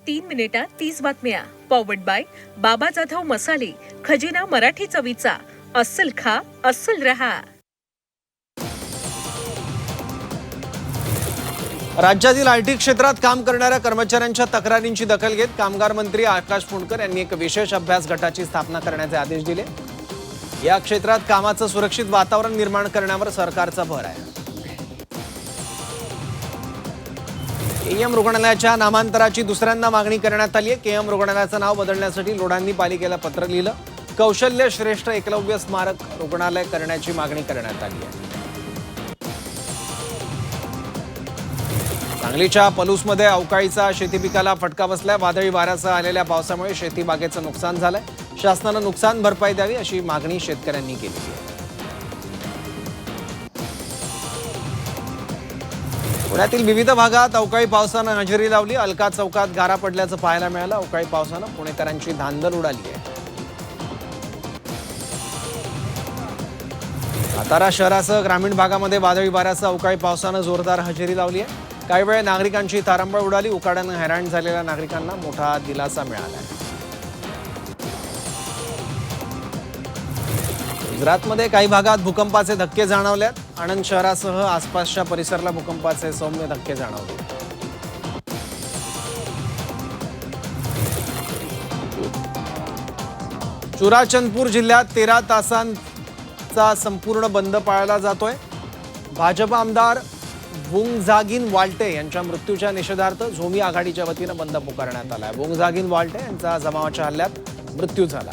3 मिनिटात 30 बातम्या. Powered by बाबा जाधव मसाले, खजिना मराठी चवीचा. अस्सल खा, अस्सल रहा. राज्यातील आयटी क्षेत्रात काम करणाऱ्या कर्मचाऱ्यांच्या तक्रारींची दखल घेत कामगार मंत्री आकाश फुंडकर यांनी एक विशेष अभ्यास गटाची स्थापना करण्याचे आदेश दिले. या क्षेत्रात कामाचं सुरक्षित वातावरण निर्माण करण्यावर सरकारचा भर आहे. केएम रुग्णालयाच्या नामांतराची दुसऱ्यांदा मागणी करण्यात आली आहे. केएम रुग्णालयाचं नाव बदलण्यासाठी लोढांनी पालिकेला पत्र लिहिलं. कौशल्य श्रेष्ठ एकलव्य स्मारक रुग्णालय करण्याची मागणी करण्यात आली आहे. सांगलीच्या पलूसमध्ये अवकाळीचा शेतीपिकाला फटका बसलाय. वादळी वाऱ्यासह आलेल्या पावसामुळे शेतीबागेचं नुकसान झालंय. शासनानं नुकसान भरपाई द्यावी अशी मागणी शेतकऱ्यांनी केली आहे. पुण्यातील विविध भागात अवकाळी पावसानं हजेरी लावली. अलका चौकात गारा पडल्याचं पाहायला मिळालं. अवकाळी पावसानं पुणेकरांची धांदल उडाली आहे. सातारा शहरासह ग्रामीण भागामध्ये वादळी वाऱ्यासह अवकाळी पावसानं जोरदार हजेरी लावली आहे. काही वेळ नागरिकांची तारंबळ उडाली. उकाड्यानं हैराण झालेल्या नागरिकांना मोठा दिलासा मिळाला आहे. गुजरातमध्ये काही भागात भूकंपाचे धक्के जाणवलेत. आणंद शहरासह आसपासच्या परिसराला भूकंपाचे सौम्य धक्के जाणवले. चुराचंदपूर जिल्ह्यात 13 तासांचा संपूर्ण बंद पाळला जातोय. भाजप आमदार वोंगजागिन वाल्टे यांच्या मृत्यूच्या निषेधार्थ झोमी आघाडीच्या वतीनं बंद पुकारण्यात आलाय. वोंगजागिन वाल्टे यांचा जमावाच्या हल्ल्यात मृत्यू झाला.